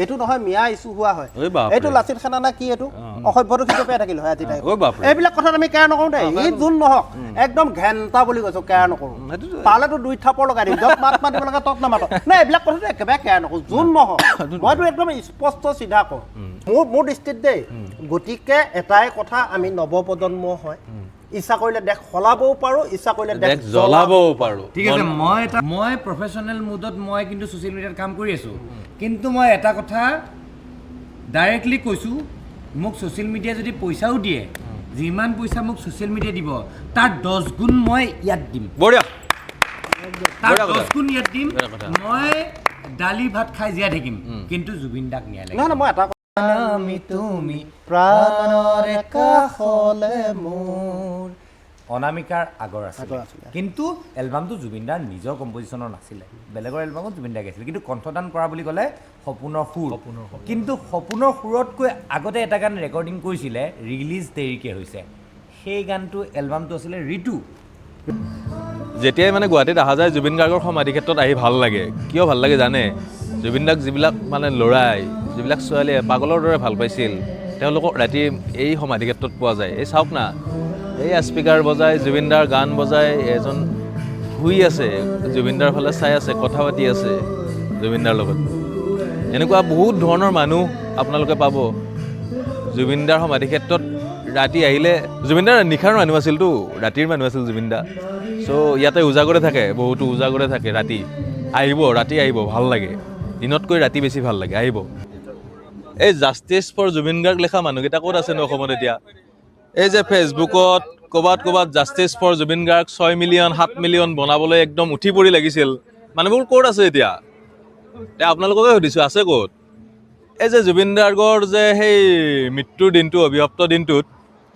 এইটো নহয় মিয়া ইছ্যু হোৱা হয় এইটো লাচিত খানা না কি এইটো অসভ্যটো কি পেয়ে থাকিল হয় আজি তাই এইবিলাক কথাত আমি কেয়াৰ নকৰোঁ দেই ই যোন নহওক একদম ঘেণ্টা বুলি কৈছোঁ কেয়াৰ নকৰোঁ পালেতো 2 থাপৰ লগাই দিম য'ত মাত মাতিব লাগে তত নামাতক নাই এইবিলাক কথাটো একেবাৰে কেয়াৰ নকৰোঁ যোন নহওক মইতো একদম স্পষ্ট চিধা কওঁ মোৰ দৃষ্টিত দেই গতিকে এটাই কথা আমি নৱপ্ৰজন্ম হয় ইচ্ছা কৰিলে দেশ সলাবও পাৰোঁ ইচ্ছা কৰিলে দেশ জ্বলাবও পাৰোঁ ঠিক আছে মই প্ৰফেশ্যনেল মুডত মই কিন্তু ছ'চিয়েল মিডিয়াত কাম কৰি আছোঁ কিন্তু মই এটা কথা ডাইৰেক্টলি কৈছোঁ মোক ছ'চিয়েল মিডিয়াই যদি পইচাও দিয়ে যিমান পইচা মোক ছ'চিয়েল মিডিয়াই দিব তাৰ 10 গুণ মই ইয়াত দিম বঢ়িয়া তাৰ 10 গুণ ইয়াত দিম মই দালি ভাত খাই জীয়াই থাকিম কিন্তু জুবিন দাক নিয়া লাগে নহয় মই এটা আমি তুমি প্ৰাণৰ কাষলে মোৰ অনামিকাৰ আগৰ আছিলে কিন্তু এলবামটো জুবিন দাৰ নিজৰ কম্পজিশ্যনৰ নাছিলে বেলেগৰ এলবামত জুবিন দাই গাইছিলে কিন্তু কণ্ঠদান কৰা বুলি ক'লে সপোনৰ সুৰ কিন্তু সপোনৰ সুৰতকৈ আগতে এটা গান ৰেকৰ্ডিং কৰিছিলে ৰিলিজ দেৰিকৈ হৈছে সেই গানটো এলবামটো আছিলে ঋতু যেতিয়াই মানে গুৱাহাটীত অহা যায় জুবিন গাৰ্গৰ সমাধি ক্ষেত্ৰত আহি ভাল লাগে কিয় ভাল লাগে জানে জুবিন দাক যিবিলাক মানে ল'ৰাই যিবিলাক ছোৱালীয়ে পাগলৰ দৰে ভাল পাইছিল তেওঁলোকক ৰাতি এই সমাধি ক্ষেত্ৰত পোৱা যায় এই চাওক না এই স্পীকাৰ বজাই জুবিনদাৰ গান বজাই এজন শুই আছে জুবিনদাৰ ফালে চাই আছে কথা পাতি আছে জুবিনদাৰ লগত এনেকুৱা বহুত ধৰণৰ মানুহ আপোনালোকে পাব জুবিনদাৰ সমাধি ক্ষেত্ৰত ৰাতি আহিলে জুবিনদাৰ নিশাৰ মানুহ আছিলতো ৰাতিৰ মানুহ আছিল জুবিনদা চ' ইয়াতে উজাগৰে থাকে বহুতো উজাগৰে থাকে ৰাতি আহিব ভাল লাগে দিনতকৈ ৰাতি বেছি ভাল লাগে আহিব এই জাষ্টিছ ফৰ জুবিন গাৰ্গ লেখা মানুহকেইটা ক'ত আছে ন অসমত এতিয়া এই যে ফেচবুকত ক'ৰবাত justice for Zubeen Garg 6 million 7 million বনাবলৈ একদম উঠি পৰি লাগিছিল মানুহবোৰ ক'ত আছে এতিয়া আপোনালোককে সুধিছোঁ আছে ক'ত এই যে জুবিন গাৰ্গৰ যে সেই মৃত্যুৰ দিনটো অভিশপ্ত দিনটোত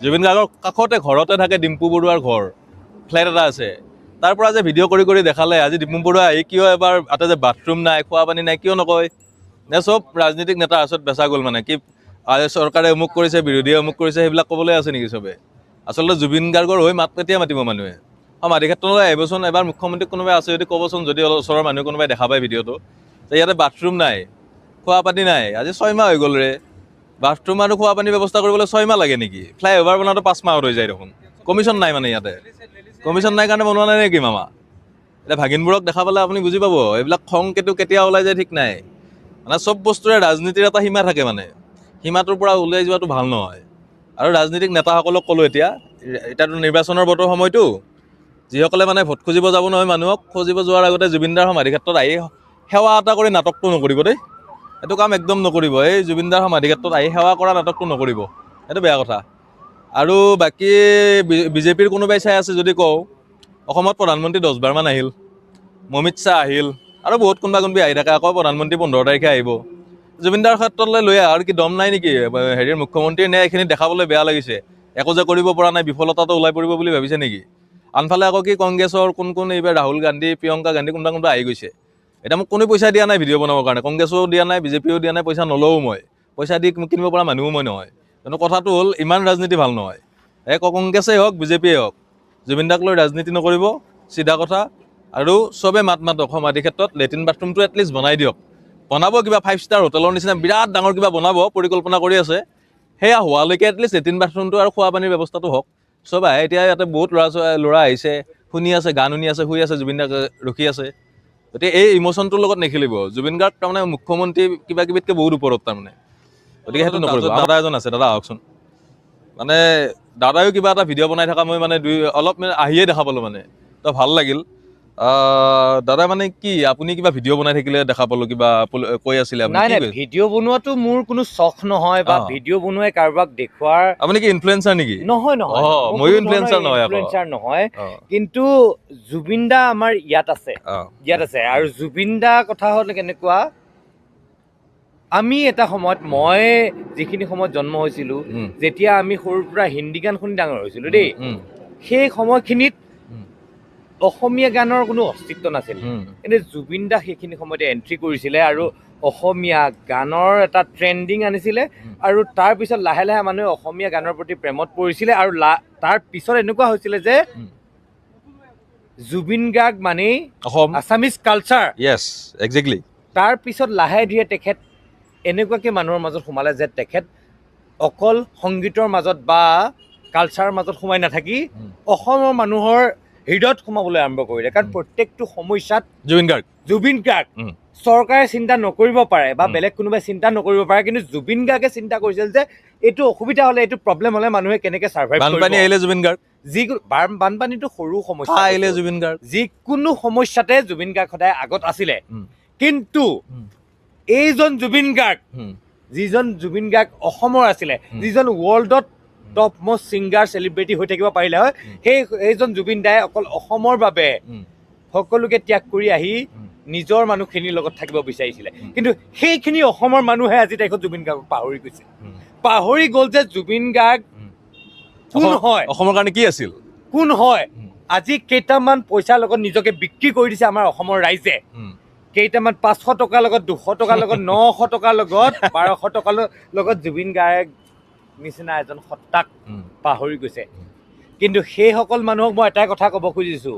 জুবিন গাৰ্গৰ কাষতে ঘৰতে থাকে ডিম্পু বৰুৱাৰ ঘৰ ফ্লেট এটা আছে তাৰ পৰা যে ভিডিঅ' কৰি দেখালে আজি ডিম্পু বৰুৱা আহি কিয় এবাৰ তাতে যে বাথৰুম নাই খোৱা পানী নাই কিয় নকয় নে চব ৰাজনীতিক নেতাৰ ওচৰত বেচা গ'ল মানে কি চৰকাৰে অমুক কৰিছে বিৰোধীয়ে অমুক কৰিছে সেইবিলাক ক'বলৈ আছে নেকি চবে আচলতে জুবিন গাৰ্গৰ হৈ মাত কেতিয়া মাতিব মানুহে সমাধি ক্ষেত্ৰলৈ আহিবচোন এবাৰ মুখ্যমন্ত্ৰী কোনোবাই আছে যদি ক'বচোন যদি ওচৰৰ মানুহ কোনোবাই দেখা পায় ভিডিঅ'টো যে ইয়াতে বাথৰুম নাই খোৱা পানী নাই আজি 6 মাহ হৈ গ'ল ৰে বাথৰুম আৰু খোৱা পানীৰ ব্যৱস্থা কৰিবলৈ 6 মাহ লাগে নেকি ফ্লাইঅভাৰ বনাওঁতে 5 মাহত হৈ যায় দেখোন কমিশ্যন নাই মানে ইয়াতে কমিশ্যন নাই কাৰণে বনোৱা নাই নেকি মামা এতিয়া ভাগিনবোৰক দেখা পালে আপুনি বুজি পাব এইবিলাক খং কেতিয়া ওলাই যায় ঠিক নাই মানে চব বস্তুৰে ৰাজনীতিৰ এটা সীমা থাকে মানে সীমাটোৰ পৰা ওলাই যোৱাটো ভাল নহয় আৰু ৰাজনীতিক নেতাসকলক ক'লোঁ এতিয়াতো নিৰ্বাচনৰ বতৰ সময়টো যিসকলে মানে ভোট খুজিব যাব নহয় মানুহক খুজিব যোৱাৰ আগতে জুবিনদাৰ সমাধি ক্ষেত্ৰত আহি সেৱা এটা কৰি নাটকটো নকৰিব দেই এইটো কাম একদম নকৰিব এই জুবিনদাৰ সমাধি ক্ষেত্ৰত আহি সেৱা কৰা নাটকটো নকৰিব এইটো বেয়া কথা আৰু বাকী বিজেপিৰ কোনোবাই চাই আছে যদি কওঁ অসমত প্ৰধানমন্ত্ৰী 10 বাৰমান আহিল অমিত শ্বাহ আহিল আৰু বহুত কোনোবা আহি থাকে আকৌ প্ৰধানমন্ত্ৰী 15 তাৰিখে আহিব জুবিনদাৰ ক্ষেত্ৰলৈ লৈ আৰু কি দম নাই নেকি হেৰিৰ মুখ্যমন্ত্ৰীৰ ন্যায় এইখিনি দেখাবলৈ বেয়া লাগিছে একো যে কৰিব পৰা নাই বিফলতাটো ওলাই পৰিব বুলি ভাবিছে নেকি আনফালে আকৌ কি কংগ্ৰেছৰ কোন এইবাৰ ৰাহুল গান্ধী প্ৰিয়ংকা গান্ধী কোনোবা আহি গৈছে এতিয়া মোক কোনো পইচা দিয়া নাই ভিডিঅ' বনাবৰ কাৰণে কংগ্ৰেছো দিয়া নাই বিজেপিও দিয়া নাই পইচা নলওঁ মই পইচা দি কিনিব পৰা মানুহো মই নহয় কিন্তু কথাটো হ'ল ইমান ৰাজনীতি ভাল নহয় কংগ্ৰেছেই হওক বিজেপিয়ে হওক জুবিনদাক লৈ ৰাজনীতি নকৰিব চিধা কথা আৰু চবে মাতক সমাধি ক্ষেত্ৰত লেট্ৰিন বাথৰুমটো এটলিষ্ট বনাই দিয়ক বনাব কিবা 5 ষ্টাৰ হোটেলৰ নিচিনা বিৰাট ডাঙৰ কিবা বনাব পৰিকল্পনা কৰি আছে সেয়া হোৱালৈকে এটলিষ্ট লেট্ৰিন বাথৰুমটো আৰু খোৱা পানীৰ ব্যৱস্থাটো হওক চব আহে এতিয়া ইয়াতে বহুত ল'ৰা আহিছে শুনি আছে গান শুনি আছে শুই আছে জুবিন দাক ৰখি আছে গতিকে এই ইম'চনটোৰ লগত নেখেলিব জুবিন গাৰ্গ তাৰমানে মুখ্যমন্ত্ৰী কিবাকিবিতকৈ বহুত ওপৰত তাৰমানে গতিকে সেইটো নকৰিব দাদা এজন আছে দাদা আহকচোন মানে দাদায়ো কিবা এটা ভিডিঅ' বনাই থকা মই মানে অলপ আহিয়ে দেখা পালোঁ মানে তো ভাল লাগিল দাদা মানে কি আপুনি কিবা ভিডিঅ' বনাই থাকিলে দেখা পালোঁ কিবা কৈ আছিলে নাই ভিডিঅ' বনোৱাটো মোৰ কোনো চখ নহয় বা ভিডিঅ' বনোৱাই কাৰোবাক দেখুৱাৰ আপুনি কি ইনফ্লুৱেঞ্চাৰ নেকি নহয় ময়ো ইনফ্লুৱেঞ্চাৰ নহয় কিন্তু জুবিন দা আমাৰ ইয়াত আছে আৰু জুবিন দা কথা হ'ল কেনেকুৱা আমি এটা সময়ত মই যিখিনি সময়ত জন্ম হৈছিলোঁ যেতিয়া আমি সৰুৰ পৰা হিন্দী গান শুনি ডাঙৰ হৈছিলোঁ দেই সেই সময়খিনিত অসমীয়া গানৰ কোনো অস্তিত্ব নাছিল কিন্তু জুবিন দা সেইখিনি সময়তে এণ্ট্ৰি কৰিছিলে আৰু অসমীয়া গানৰ এটা ট্ৰেণ্ডিং আনিছিলে আৰু তাৰপিছত লাহে লাহে মানুহে অসমীয়া গানৰ প্ৰতি প্ৰেমত পৰিছিলে আৰু তাৰ পিছত এনেকুৱা হৈছিলে যে জুবিন গাৰ্গ মানেই আছামিজ কালচাৰ য়েছ একজেক্টলি তাৰ পিছত লাহে ধীৰে তেখেত এনেকুৱাকৈ মানুহৰ মাজত সোমালে যে তেখেত অকল সংগীতৰ মাজত বা কালচাৰৰ মাজত সোমাই নাথাকি অসমৰ মানুহৰ হৃদয়ত সোমাবলৈ আৰম্ভ কৰিলে কাৰণ প্ৰত্যেকটো সমস্যাত জুবিন গাৰ্গ চৰকাৰে চিন্তা নকৰিব পাৰে বা বেলেগ কোনোবাই চিন্তা নকৰিব পাৰে কিন্তু জুবিন গাৰ্গে চিন্তা কৰিছিল যে এইটো অসুবিধা হ'লে এইটো প্ৰব্লেম হ'লে মানুহে কেনেকৈ ছাৰ্ভাইভ কৰিব বানপানী আহিলে জুবিন গাৰ্গ যিকোনো বানপানীটো সৰু সমস্যা আহিলে জুবিন গাৰ্গ যিকোনো সমস্যাতে জুবিন গাৰ্গ সদায় আগত আছিলে কিন্তু এইজন জুবিন গাৰ্গ যিজন জুবিন গাৰ্গ অসমৰ আছিলে যিজন ৱৰ্ল্ডত টপ মষ্ট ছিংগাৰ চেলিব্ৰিটি হৈ থাকিব পাৰিলে হয় সেইজন জুবিন দাই অকল অসমৰ বাবে সকলোকে ত্যাগ কৰি আহি নিজৰ মানুহখিনিৰ লগত থাকিব বিচাৰিছিলে কিন্তু সেইখিনি অসমৰ মানুহে আজি তাইকত জুবিন গাৰ্গক পাহৰি গৈছে পাহৰি গ'ল যে জুবিন গাৰ্গ কোন হয় অসমৰ কাৰণে কি আছিল কোন হয় আজি কেইটামান পইচাৰ লগত নিজকে বিক্ৰী কৰি দিছে আমাৰ অসমৰ ৰাইজে কেইটামান 500 টকাৰ লগত 200 টকাৰ লগত 900 টকাৰ লগত 1200 টকাৰ লগত জুবিন গাৰ্গ নিচিনা এজন সত্তাক পাহৰি গৈছে কিন্তু সেইসকল মানুহক মই এটাই কথা ক'ব খুজিছো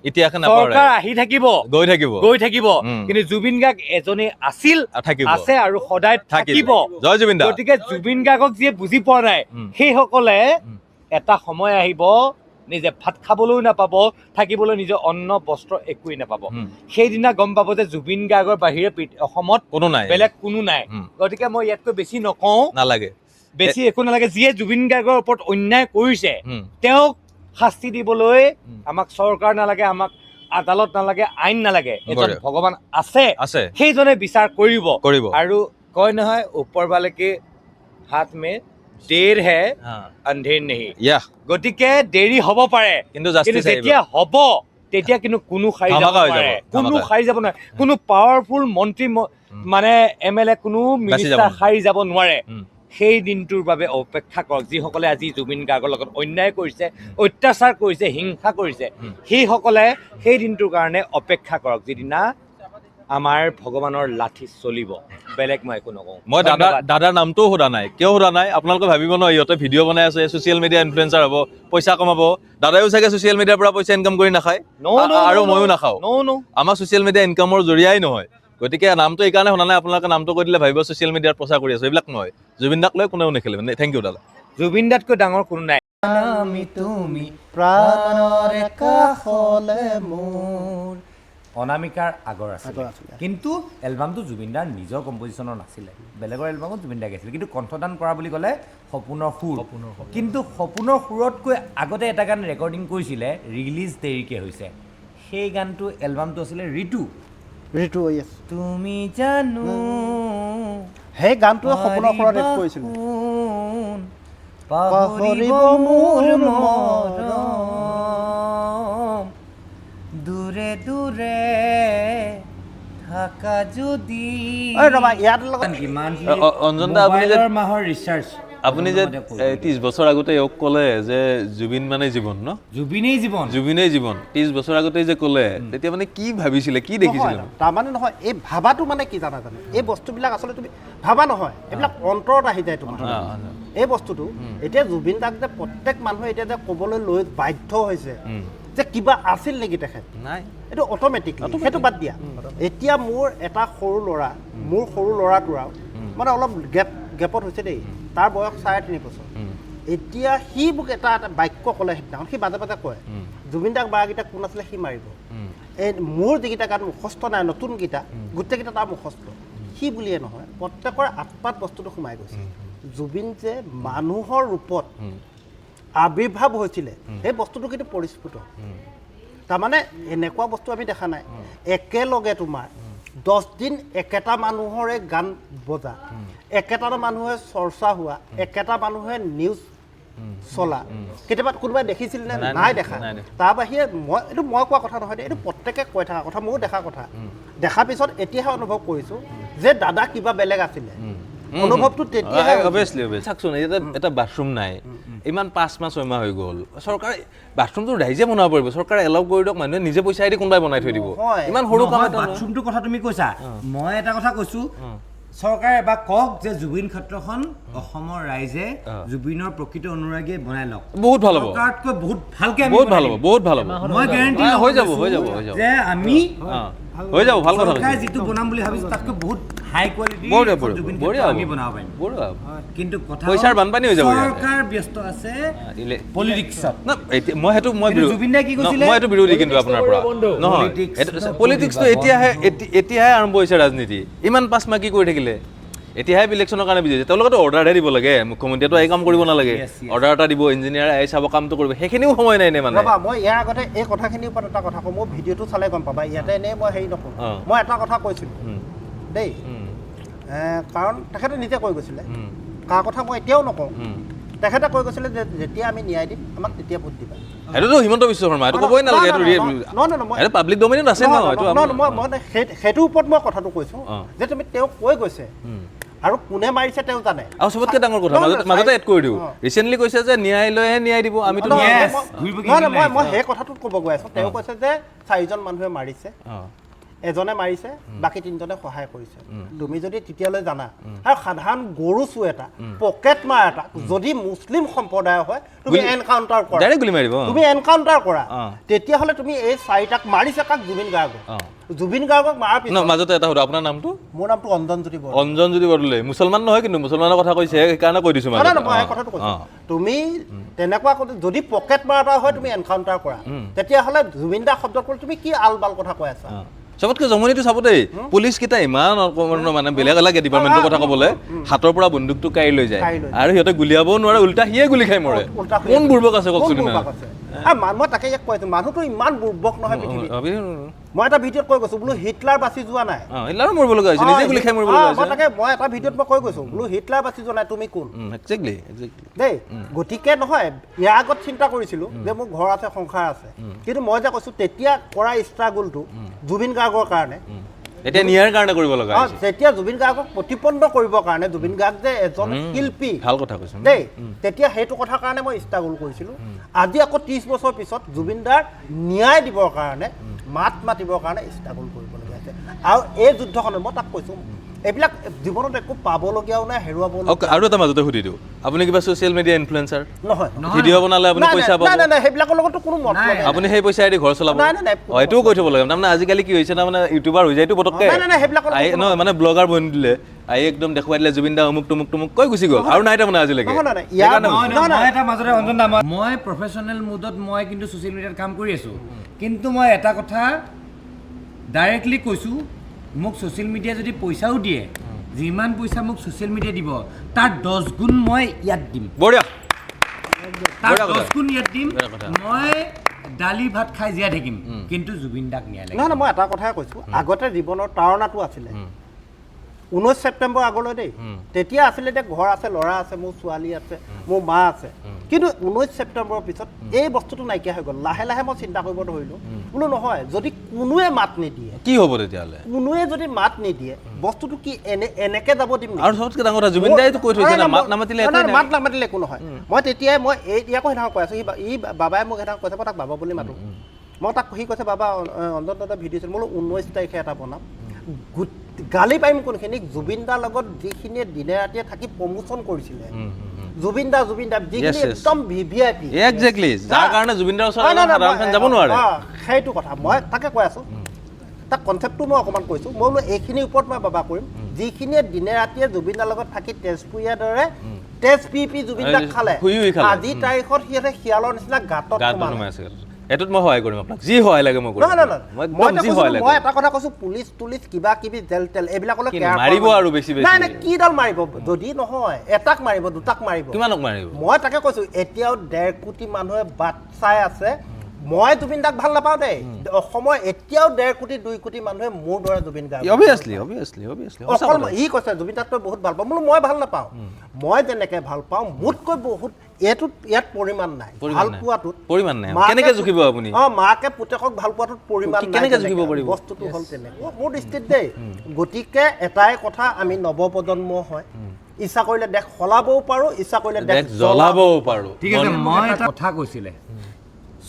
চৰকাৰ আহি থাকিব গৈ থাকিব কিন্তু জুবিন গাৰ্গ এজনে আছিল আছে আৰু সদায় থাকিব গতিকে জুবিন গাৰ্গক যিয়ে বুজি পোৱা নাই সেইসকলে এটা সময় আহিব নিজে ভাত খাবলৈও নাপাব থাকিবলৈ নিজৰ অন্ন বস্ত্ৰ একোৱেই নাপাব সেইদিনা গম পাব যে জুবিন গাৰ্গৰ বাহিৰে অসমত বেলেগ কোনো নাই গতিকে মই ইয়াতকৈ বেছি নকওঁ নালাগে বেছি একো নালাগে যিয়ে জুবিন গাৰ্গৰ ওপৰত অন্যায় কৰিছে তেওঁক শাস্তি দিবলৈ আমাক চৰকাৰ নালাগে আমাক আদালত নালাগে আইন নালাগে এজন ভগৱান আছে সেইজনে বিচাৰ কৰিব আৰু কয় নহয় ওপৰৱালেকে হাত মে দেৰ হে অন্ধেৰ নেহি গতিকে দেৰি হ'ব পাৰে কিন্তু যেতিয়া হ'ব তেতিয়া কিন্তু কোনো সাৰি যাব নোৱাৰে কোনো পাৱাৰফুল মন্ত্ৰী মানে MLA কোনো মিনিষ্টাৰ সাৰি যাব নোৱাৰে সেই দিনটোৰ বাবে অপেক্ষা কৰক যিসকলে আজি জুবিন গাৰ্গৰ লগত অন্যায় কৰিছে অত্যাচাৰ কৰিছে হিংসা কৰিছে সেইসকলে সেই দিনটোৰ কাৰণে অপেক্ষা কৰক যিদিনা আমাৰ ভগৱানৰ লাঠি চলিব বেলেগ মই একো নকওঁ মই দাদাৰ নামটোও সোধা নাই কিয় সোধা নাই আপোনালোকে ভাবিব ন ইহঁতে ভিডিঅ' বনাই আছে ছ'চিয়েল মিডিয়া ইনফ্লুৱেঞ্চাৰ হ'ব পইচা কমাব দাদাইও চাগে ছ'চিয়েল মিডিয়াৰ পৰা পইচা ইনকাম কৰি নাখায় আৰু ময়ো নাখাওঁ আমাৰ ছ'চিয়েল মিডিয়া ইনকামৰ জৰিয়াই নহয় গতিকে নামটো এইকাৰণে শুনা নাই আপোনালোকে নামটো কৈ দিলে ভাবিব ছ'চিয়েল মিডিয়াত প্ৰচাৰ কৰি আছো এইবিলাক নহয় জুবিন দাক লৈ কোনেও নেখেলে মানে থেংক ইউ দাদা জুবিন দাতকৈ ডাঙৰ কোনো নাই অনামিকাৰ আগৰ আছিলে কিন্তু এলবামটো জুবিন দাৰ নিজৰ কম্পজিশ্যনৰ নাছিলে বেলেগৰ এলবামত জুবিন দাই গাইছিলে কিন্তু কণ্ঠদান কৰা বুলি ক'লে সপোনৰ সুৰ কিন্তু সপোনৰ সুৰতকৈ আগতে এটা গান ৰেকৰ্ডিং কৰিছিলে ৰিলিজ দেৰিকৈ হৈছে সেই গানটো এলবামটো আছিলে ঋতু তুমি জানো সেই গানটোৱে সপোনৰ সুৰত ৰেকৰ্ড কৰিছিল পাহৰিব মোৰ মৰম দূৰে দূৰে থাকা যদি অঞ্জন দা আপুনি যে মাহৰ ৰিচাৰ্জ আপুনি যে 30 বছৰ আগতে এওক ক'লে যে জুবিন মানে জীৱন ন জুবিনেই জীৱন 30 বছৰ আগতে যে ক'লে তেতিয়া মানে কি ভাবিছিলে কি দেখিছিলে তাৰমানে নহয় এই ভাবাটো মানে কি জানা এই বস্তুবিলাক আচলতে তুমি ভাবা নহয় এইবিলাক অন্তৰত আহি যায় তোমাৰ এই বস্তুটো এতিয়া জুবিন দাক যে প্ৰত্যেক মানুহে এতিয়া যে ক'বলৈ লৈ বাধ্য হৈছে যে কিবা আছিল নেকি তেখেত নাই এইটো অট'মেটিকলি সেইটো বাদ দিয়া এতিয়া মোৰ এটা সৰু ল'ৰাটোৰ মানে অলপ গেপত হৈছে দেই তাৰ বয়স 3.5 বছৰ এতিয়া সি মোক এটা বাক্য ক'লে সেইদিনাখন সি মাজে মাজে কয় জুবিন দাক বাৰকেইটা কোন আছিলে সি মাৰিব এই মোৰ যিকেইটা গান মুখস্থ নাই নতুনকেইটা গোটেইকেইটা তাৰ মুখস্থ সি বুলিয়ে নহয় প্ৰত্যেকৰ আত্মাত বস্তুটো সোমাই গৈছে জুবিন যে মানুহৰ ৰূপত আবিৰ্ভাৱ হৈছিলে সেই বস্তুটো কিন্তু পৰিস্ফুট তাৰমানে এনেকুৱা বস্তু আমি দেখা নাই একেলগে তোমাৰ 10 দিন একেটা মানুহৰে গান বজা একেটা মানুহে চৰ্চা হোৱা একেটা মানুহে নিউজ চলা কেতিয়াবা কোনোবাই দেখিছিল নে নাই দেখা তাৰ বাহিৰে মই কোৱা কথা নহয় এইটো প্ৰত্যেকে কৈ থকা কথা ময়ো দেখা কথা দেখাৰ পিছত এতিয়াহে অনুভৱ কৰিছোঁ যে দাদা কিবা বেলেগ আছিলে অনুভৱটো তেতিয়াহে অবভিয়াছলি চাকচোন এটা বাথৰুম নাই ইমান 5 মাহ 6 মাহ হৈ গ'ল চৰকাৰে বাথৰুমটো ৰাইজে বনাব পাৰিব চৰকাৰে এলাউ কৰি দিয়ক মানুহে নিজে পইচা দি কোনোবাই বনাই থৈ দিব ইমান সৰু কাম এটা বাথৰুমটোৰ কথা তুমি কৈছা মই এটা কথা কৈছোঁ চৰকাৰে এবাৰ কওক যে জুবিন ক্ষেত্ৰখন অসমৰ ৰাইজে জুবিনৰ প্ৰকৃত অনুৰাগীয়ে বনাই লওক বহুত ভাল হ'ব চৰকাৰতকৈ বহুত ভালকৈ বহুত ভাল হ'ব মই গেৰাণ্টি হৈ যাব যে আমি হৈ যাব ভাল কথা চৰকাৰে যিটো বনাম বুলি ভাবিছোঁ তাতকৈ বহুত হাই কোৱালিটি আমি বনাব পাৰিম কিন্তু কথা পইচাৰ বানপানী হৈ যাব চৰকাৰ ব্যস্ত আছে পলিটিক্সত মই জুবিন দাই কি কৈছিলে মই এইটো বিৰোধী কিন্তু আপোনাৰ পৰা নহয় পলিটিক্সটো এতিয়াহে আৰম্ভ হৈছে ৰাজনীতি ইমান পাঁচ মাকি কৰি থাকিলে এতিয়াহে ইলেকশ্যনৰ কাৰণে বিজি হৈছে তেওঁলোকেতো অৰ্ডাৰহে দিব লাগে মুখ্যমন্ত্ৰীয়েতো এই কাম কৰিব নালাগে অৰ্ডাৰ এটা দিব ইঞ্জিনিয়াৰ আহি চাব কামটো কৰিব সেইখিনিও সময় নাই নে মানে মই ইয়াৰ আগতে এই কথাখিনিৰ ওপৰত এটা কথা কওঁ মই ভিডিঅ'টো চালে গম পাবা ইয়াতে এনেই মই হেৰি নকৰোঁ মই এটা কথা কৈছিলোঁ দেই কাৰণ তেখেতে নিজে কৈ গৈছিলে কাৰ কথা মই এতিয়াও নকওঁ তেখেতে কৈ গৈছিলে যে যেতিয়া আমি ন্যায় দিম আমাক তেতিয়া ভোট দিবা এইটোতো হিমন্ত বিশ্ব শৰ্মা এইটো ক'বই নালাগে এইটো পাব্লিক ডমেইনত আছে মই সেইটোৰ ওপৰত মই কথাটো কৈছোঁ যে তুমি তেওঁক কৈ গৈছে আৰু কোনে মাৰিছে তেওঁ জানে আৰু চবতকৈ ডাঙৰ কথা মাজতে এড কৰি দিওঁ ৰিচেণ্টলি কৈছে যে ন্যায়ালয়েহে ন্যায় দিব আমিতো মই সেই কথাটোত ক'ব গৈ আছোঁ তেওঁ কৈছে যে 4জন মানুহে মাৰিছে এজনে মাৰিছে বাকী 3জনে সহায় কৰিছে তুমি যদি তেতিয়ালৈ জানা আৰু সাধাৰণ গৰু চু এটা পকেট মাৰ এটা যদি মুছলিম সম্প্ৰদায় হয় তুমি এনকাউণ্টাৰ কৰা তুমি এনকাউণ্টাৰ কৰা তেতিয়াহ'লে তুমি এই 4টাক মাৰিছে কাক জুবিন গাৰ্গক মাৰাৰ পিছত মাজতে এটা সুধো আপোনাৰ নামটো মোৰ নামটো অঞ্জনজ্যোতি বৰদলৈ মুছলমান নহয় কিন্তু মুছলমানৰ কথা কৈছে সেইকাৰণে কৈ দিছোঁ মই কথাটো কৈছোঁ তুমি তেনেকুৱা যদি পকেট মাৰ এটা হয় তুমি এনকাউণ্টাৰ কৰা তেতিয়াহ'লে জুবিন দা শব্দৰ পৰা তুমি কি আলবাল কথা কৈ আছা চবতকৈ জমনিটো চাব দেই পুলিচ কেইটা ইমান মানে বেলেগ বেলেগ ডিপাৰ্টমেণ্টৰ কথা ক'বলৈ হাতৰ পৰা বন্দুকটো কাঢ়ি লৈ যায় আৰু সিহঁতে গুলিয়াবও নোৱাৰে উল্টা সিয়ে গুলি খাই মৰে কোন বুৰ্বক আছে কওকচোন মই তাকে ইয়াক কৈ আছোঁ মানুহটো ইমান বুৰ্বক নহয় পৃথিৱীত মই এটা ভিডিঅ'ত কৈ গৈছোঁ বোলো হিটলাৰ বাচি যোৱা নাই হিটলাৰো মৰিব লগা হৈছে নিজে গুলি খাই মৰিব লগা হৈছে তাকে মই এটা ভিডিঅ'ত মই কৈ গৈছোঁ বোলো হিটলাৰ বাচি যোৱা নাই তুমি কোন একজেক্টলি দেই গতিকে নহয় ইয়াৰ আগত চিন্তা কৰিছিলোঁ যে মোৰ ঘৰ আছে সংসাৰ আছে কিন্তু মই যে কৈছোঁ তেতিয়া কৰা ষ্ট্ৰাগলটো জুবিন গাৰ্গৰ কাৰণে এতিয়া ন্যায়ৰ কাৰণে কৰিব লগা যেতিয়া জুবিন গাৰ্গক প্ৰতিপন্ন কৰিবৰ কাৰণে জুবিন গাৰ্গ যে এজন শিল্পী ভাল কথা কৈছোঁ দেই তেতিয়া সেইটো কথাৰ কাৰণে মই ষ্ট্ৰাগল কৰিছিলোঁ আজি আকৌ 30 বছৰ পিছত জুবিন দাৰ ন্যায় দিবৰ কাৰণে মাত মাতিবৰ কাৰণে ষ্ট্ৰাগল কৰিবলগীয়া হৈছে আৰু এই যুদ্ধখনত মই তাক কৈছোঁ এইবিলাক জীৱনত একো পাবলগীয়াও নাই হেৰুৱাবলগীয়া আৰু এটা মাজতে সুধি দিওঁ আপুনি কিবা ছ'চিয়েল মিডিয়া ইনফ্লুৱেঞ্চাৰ নহয় ভিডিঅ' বনালে আপুনি পইচা পাব নাই সেইবিলাকৰ লগতো কোনো মতলব নাই আপুনি সেই পইচাইদি ঘৰ চলাব এইটোও কৈ থ'ব লাগে তাৰমানে আজিকালি কি হৈছে তাৰমানে ইউটিউবাৰ হৈ যায়তো পটককৈ নহয় মানে ব্লগাৰ বনি দিলে আহি একদম দেখুৱাই দিলে জুবিন দা অমুক তমুক কৈ গুচি গ'ল আৰু নাই তাৰমানে আজিলৈকে মই প্ৰফেচনেল মুডত মই কিন্তু ছ'চিয়েল মিডিয়াত কাম কৰি আছোঁ কিন্তু মই এটা কথা ডাইৰেক্টলি কৈছোঁ মোক ছ'চিয়েল মিডিয়া যদি পইচাও দিয়ে যিমান পইচা মোক ছ'চিয়েল মিডিয়া দিব তাৰ 10 গুণ মই ইয়াত দিম বঢ়িয়া তাৰ 10 গুণ ইয়াত দিম মই দালি ভাত খাই জীয়াই থাকিম কিন্তু জুবিন দাক ন্যায় লাগে নহয় মই এটা কথাই কৈছোঁ আগতে জীৱনৰ তাৰণাটো আছিলে 19 ছেপ্টেম্বৰ আগলৈ দেই তেতিয়া আছিলে যে ঘৰ আছে ল'ৰা আছে মোৰ ছোৱালী আছে মোৰ মা আছে কিন্তু 19 ছেপ্টেম্বৰৰ পিছত এই বস্তুটো নাইকিয়া হৈ গ'ল লাহে লাহে মই চিন্তা কৰিব ধৰিলোঁ বোলো নহয় যদি কোনোৱে মাত নিদিয়ে কি হ'ব তেতিয়াহ'লে কোনোৱে যদি মাত নিদিয়ে বস্তুটো কি এনেকৈ যাব দিম আৰু চবতকৈ ডাঙৰ কথা জুবিন দাইতো কৈ থৈছে না মাত নামাতিলে একো নহয় মই তেতিয়াই মই ইয়াকো সেইদিনা কৈ আছোঁ ই বাবাই মোক সেইদিনা কৈছে মই তাক বাবা বুলি মাতোঁ মই তাক সি কৈছে বাবা অঞ্জন দাদা ভিডিঅ' বোলো 19 তাৰিখে এটা বনাম গালি পাৰিম কোনখিনিক জুবিন দাৰ লগত যিখিনিয়ে দিনে ৰাতিয়ে থাকি প্ৰমোচন কৰিছিলে জুবিন দা যিখিনি একদম VVIP একজেক্টলি যাৰ কাৰণে জুবিন দাৰ ওচৰত সাধাৰণ ফেন যাব নোৱাৰে সেইটো কথা মই তাকে কৈ আছোঁ তাক কনচেপ্টটো মই অকণমান কৈছোঁ মই বোলো এইখিনিৰ ওপৰত মই বাবা কৰিম যিখিনিয়ে দিনে ৰাতিয়ে জুবিন দাৰ লগত থাকি তেজপুৰীয়াৰ দৰে তেজ পি জুবিন দাক খালে আজি তাৰিখত সিহঁতে শিয়ালৰ নিচিনা গাঁতত সোমাইছে এটোত মই সহায় কৰিম আপোনাক যি সহায় লাগে মই কৰিম মই এটা কথা কৈছোঁ পুলিচ কিবা কিবি জেল তেল এইবিলাকলৈ মাৰিব আৰু বেছি নাই কিডাল মাৰিব যদি নহয় এটাক মাৰিব দুটাক মাৰিব কিমানক মাৰিব মই তাকে কৈছোঁ এতিয়াও 1.5 কোটি মানুহে বাট চাই আছে মই জুবিন দাক ভাল নাপাওঁ দেই অসমৰ এতিয়াও 1.5 কোটি 2 কোটি মানুহে মোৰ দৰে জুবিন গাৰ্গ অবভিয়াছলি ই কৈছে জুবিন দাক তই বহুত ভাল পাওঁ বোলো মই ভাল নাপাওঁ মই যেনেকৈ ভাল পাওঁ মোতকৈ বহুত ইয়াত পৰিমাণ নাই ভাল পোৱাটোত পৰিমাণ নাই কেনেকৈ জুখিব আপুনি মাকে পুতেকক ভাল পোৱাটোত পৰিমাণ নাই কেনেকৈ জুখিব পাৰিব বস্তুটো হ'ল তেনেকুৱা মোৰ দৃষ্টিত দেই গতিকে এটাই কথা আমি নৱপ্ৰজন্ম হয় ইচ্ছা কৰিলে দেশ সলাবও পাৰোঁ ইচ্ছা কৰিলে দেশ জ্বলাবও পাৰোঁ ঠিক আছে মই এটা কথা কৈছিলে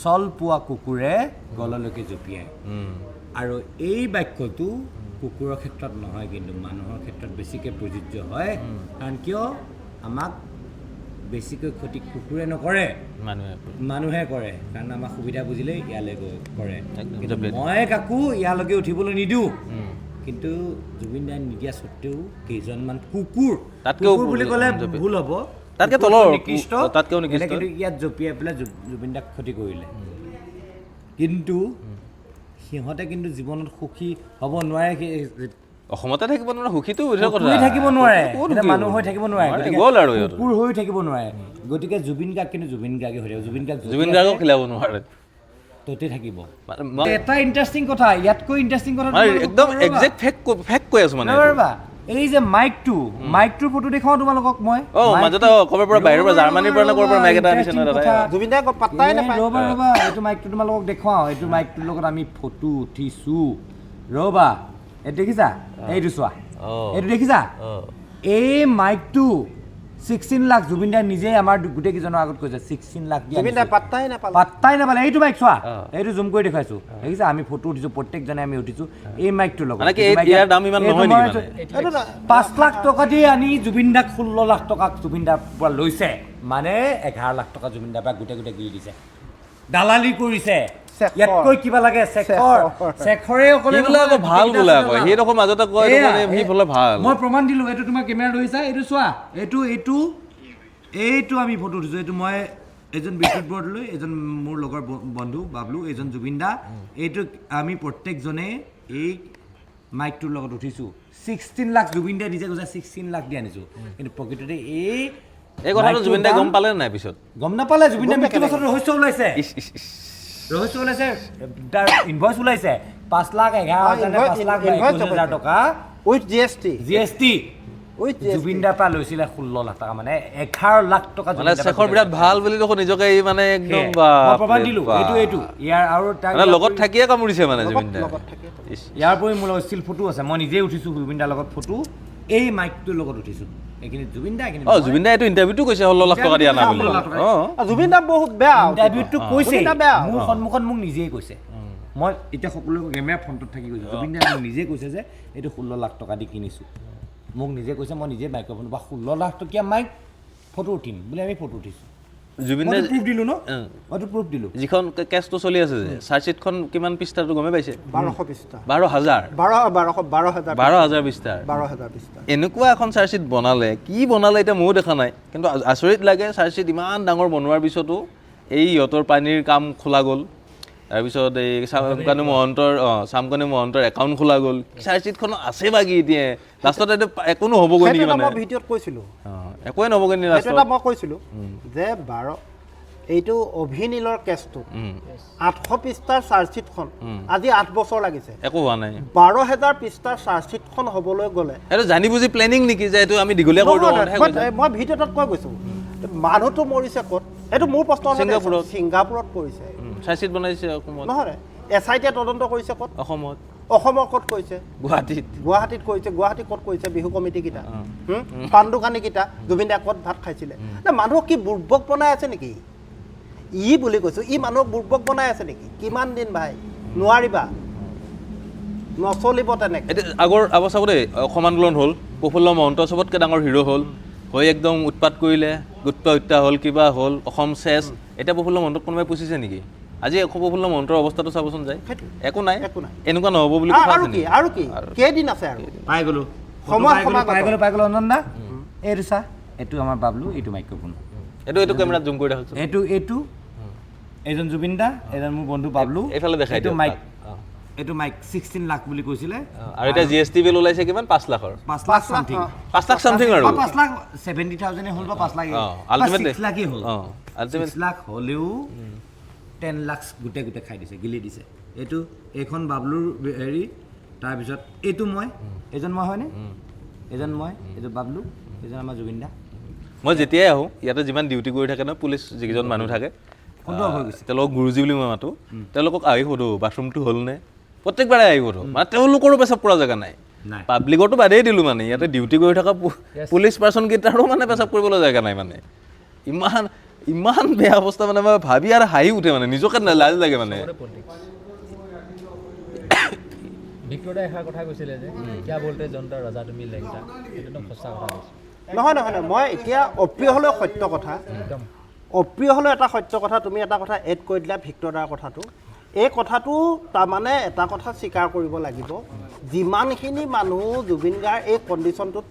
চল পোৱা কুকুৰে গললৈকে জঁপিয়ায় আৰু এই বাক্যটো কুকুৰৰ ক্ষেত্ৰত নহয় কিন্তু মানুহৰ ক্ষেত্ৰত বেছিকৈ প্ৰযোজ্য হয় কাৰণ কিয় আমাক বেছিকৈ ক্ষতি কুকুৰে নকৰে মানুহে মানুহে কৰে কাৰণ আমাৰ সুবিধা বুজিলে ইয়ালৈ কৰে কিন্তু মই কাকো ইয়ালৈকে উঠিবলৈ নিদিওঁ কিন্তু জুবিন দাই নিদিয়া স্বত্তেও কেইজনমান কুকুৰ বুলি ক'লে ভুল হ'ব তাতকৈ তলৰ তাতকৈও নিকৃষ্ট কিন্তু ইয়াত জঁপিয়াই পেলাই জুবিন দাক ক্ষতি কৰিলে কিন্তু সিহঁতে কিন্তু জীৱনত সুখী হ'ব নোৱাৰে অসমতে থাকিব নোৱাৰে সুখীটো থাকিব নোৱাৰে মানুহ হৈ থাকিব নোৱাৰে কুকুৰ হৈ থাকিব নোৱাৰে গতিকে জুবিন গাৰ্গ কিন্তু জুবিন গাৰ্গে হৈ থাকিব জুবিন গাৰ্গক খেলাব নোৱাৰে ততে থাকিব এটা ইণ্টাৰেষ্টিং কথা ইয়াতকৈ ইণ্টাৰেষ্টিং কথা একদম একজেক্ট ফেক কৈ আছো মানে এই যে মাইকটোৰ ফটো দেখাওঁ তোমালোকক মই মাজতে ক'ৰবাৰ পৰা বাহিৰৰ পৰা জাৰ্মানীৰ পৰা ক'ৰবাৰ পৰা মাইক এটা আনিছে ন দাদা জুবিন দাই পাত্তাই নাপায় ৰ'বা এইটো মাইকটো তোমালোকক দেখুৱাওঁ এইটো মাইকটোৰ লগত আমি ফটো উঠিছোঁ ৰ'বা এইটো দেখিছা এইটো চোৱা এইটো দেখিছা এই মাইকটো 16 লাখ জুবিন দাই নিজে আমাৰ গোটেই কেইজনৰ আগত কৈছে 16 লাখ জুবিন দাই পাত্তাই নাপালে এইটো মাইক চোৱা এইটো জুম কৰি দেখুৱাইছো দেখিছা আমি ফটো উঠিছো প্ৰত্যেকজনে আমি উঠিছো এই মাইকটোৰ লগত মানে কি ইয়াৰ দাম ইমান নহয় নেকি মানে 5 লাখ টকা দি আনি জুবিন দাক 16 লাখ টকা জুবিন দাৰ পৰা লৈছে মানে 11 লাখ টকা জুবিন দাৰ পৰা গোটেই গিৰি দিছে দালালি কৰিছে ইয়াতকৈ কিবা লাগে শেখৰে অকলে ভাল বোলে আকৌ সেইডোখৰ মাজতে কয় সি বোলে ভাল মই প্ৰমাণ দিলোঁ এইটো তোমাৰ কেমেৰা ধৰিছা এইটো চোৱা এইটো আমি ফটো উঠিছোঁ এইটো মই এজন বিদ্যুৎ বৰদলৈ এজন মোৰ লগৰ বন্ধু বাবলু এজন জুবিন দা এইটো আমি প্ৰত্যেকজনে এই মাইকটোৰ লগত উঠিছোঁ 16 লাখ জুবিন দাই নিজে কৈছে 16 লাখ দি আনিছোঁ কিন্তু প্ৰকৃততে এই কথাটো জুবিন দাই গম পালে নাই পিছত গম নাপালে জুবিন দাই মৃত্যু বছৰত ৰহস্য ওলাইছে তাৰ ইনভইচ ওলাইছে 5 লাখ 11,000 টকা উইথ জিএসটি জুবিন দাৰ পৰা লৈছিলে 16 লাখ টকা মানে 11 লাখ টকা মানে শেখৰ বিৰাট ভাল বুলি দেখোন নিজকে মানে একদম প্ৰমাণ দিলোঁ এইটো ইয়াৰ আৰু লগত থাকিয়ে কামুৰিছে মানে জুবিন দা ইয়াৰ উপৰি মোৰ লগত ষ্টিল ফটো আছে মই নিজেই উঠিছোঁ জুবিন দাৰ লগত ফটো এই মাইকটোৰ লগত উঠিছোঁ এইখিনি জুবিন দা এইটো ইণ্টাৰভিউটো কৈছে 16 লাখ টকা দিয়া না বুলি জুবিন দা বহুত বেয়া ইণ্টাৰভিউটো কৈছে মোৰ সন্মুখত মোক নিজেই কৈছে মই এতিয়া সকলো কেমেৰা ফ্ৰণ্টত থাকি কৈছোঁ জুবিন দাই মোক নিজে কৈছে যে এইটো 16 লাখ টকা দি কিনিছোঁ মোক নিজে কৈছে মই নিজে মাইক্ৰফোন বা 16 লাখ টকীয়া মাইক ফটো উঠিম বুলি আমি ফটো উঠিছোঁ জুবিন দাই প্ৰুফ দিলোঁ ন মইতো প্ৰুফ দিলোঁ যিখন কেছটো চলি আছে যে চাৰ্জশ্বিটখন কিমান পৃষ্ঠাটো গমে পাইছে 1200 পৃষ্ঠা 12,000 পৃষ্ঠাৰ এনেকুৱা এখন চাৰ্জশ্বিট বনালে কি বনালে এতিয়া ময়ো দেখা নাই কিন্তু আচৰিত লাগে চাৰ্জশ্বিট ইমান ডাঙৰ বনোৱাৰ পিছতো এই ইহঁতৰ পানীৰ কাম খোলা গ'ল তাৰপিছত এই চামকানু মহন্তৰ একাউণ্ট খোলা গ'ল চাৰ্জশ্বিটখন আছে বাকী এতিয়া লাষ্টত এইটো একো নহ'বগৈ নেকি মানে মই ভিডিঅ'ত কৈছিলোঁ একোৱে নহ'বগৈ নেকি লাষ্টত মই কৈছিলোঁ যে এইটো অভিনীলৰ কেছটো 800 পৃষ্ঠাৰ চাৰ্জশ্বিটখন আজি 8 বছৰ লাগিছে একো হোৱা নাই 12,000 পৃষ্ঠাৰ চাৰ্জশ্বিটখন হ'বলৈ গ'লে এইটো জানি বুজি প্লেনিং নেকি যে এইটো আমি দীঘলীয়া কৰোঁ মই ভিডিঅ'ত কৈ গৈছোঁ মানুহটো মৰিছে ক'ত এইটো মোৰ প্ৰশ্ন ছিংগাপুৰত পৰিছে চাৰ্জশ্বিট বনাইছে অসমত নহয় SIT তদন্ত কৰিছে ক'ত অসমৰ ক'ত কৰিছে গুৱাহাটীত কৰিছে গুৱাহাটী ক'ত কৰিছে বিহু কমিটিকেইটা পাণ দোকানীকেইটা জুবিন দাই ক'ত ভাত খাইছিলে মানুহক কি বুৰ্বক বনাই আছে নেকি বুলি কৈছোঁ মানুহক বুৰ্বক বনাই আছে নেকি কিমান দিন ভাই নোৱাৰিবা নচলিব তেনেকৈ আগৰ অৱস্থাতে অসম আন্দোলন হ'ল প্ৰফুল্ল মহন্ত চবতকৈ ডাঙৰ হিৰো হ'ল হৈ একদম উৎপাত কৰিলে গুটপা হত্যা হ'ল কিবা হ'ল অসম চেছ এতিয়া প্ৰফুল্ল মহন্তক কোনোবাই পুচিছে নেকি আজি প্ৰফুল্ল মহন্তৰ অৱস্থাটো চাবচোন যায় একো নাই এনেকুৱা নহ'ব বুলি আৰু কি কেইদিন আছে আৰু পাই গ'লো অনন্দা এইটো চা এইটো আমাৰ বাবলু এইটো মাইক্ৰফোন এইটো কেমেৰাত জুম কৰি দেখাইছোঁ এইটো এজন জুবিন দা এজন মোৰ বন্ধু বাবলু এইফালে দেখাই এইটো মাইক 16 লাখ বুলি কৈছিলে আৰু এতিয়া জিএছটি বিল ওলাইছে কিমান 5 লাখৰ 5 লাখ সামথিং 5 লাখ সামথিং আৰু 5 লাখ 70,000 হ'ল বা 5 লাখ আলটিমেটলি 6 লাখই হ'ল 6 লাখ হ'লেও 10 লাখ গোটেই খাই দিছে গিলি দিছে এইখন বাবলুৰ হেৰি তাৰপিছত এইটো এজন মই হয়নে এজন বাবলু এজন আমাৰ জুবিন দা মই যেতিয়াই আহোঁ ইয়াতে যিমান ডিউটি কৰি থাকে ন পুলিচ যিকেইজন মানুহ থাকে তেওঁলোকক গুৰুজী বুলি মই মাতোঁ তেওঁলোকক আহি সোধোঁ বাথৰুমটো হ'লনে প্ৰত্যেকবাৰে আহি সোধোঁ মানে তেওঁলোকৰো পেচাব পৰা জেগা নাই পাব্লিকৰটো বাদেই দিলোঁ মানে ইয়াতে ডিউটি কৰি থকা পুলিচ পাৰ্চনকেইটাৰো মানে পেচাব কৰিবলৈ জেগা নাই মানে ইমান বেয়া অৱস্থা মানে মই ভাবি আৰু হাঁহি উঠে মানে নিজকে লাজ লাগে মানে ভিক্টৰে এষাৰ কথা কৈছিলে যে কিয়া বলতে জনতা ৰজা তুমি লেংটা সেইটো একদম সঁচা কথা কৈছে নহয় মই এতিয়া অপ্ৰিয় হ'লেও সত্য কথা অপ্ৰিয় হ'লেও এটা সত্য কথা তুমি এটা কথা এড কৰি দিলা ভিক্টৰ দাৰ কথাটো এই কথাটো তাৰমানে এটা কথা স্বীকাৰ কৰিব লাগিব যিমানখিনি মানুহ জুবিন গাৰ্গ এই কণ্ডিশ্যনটোত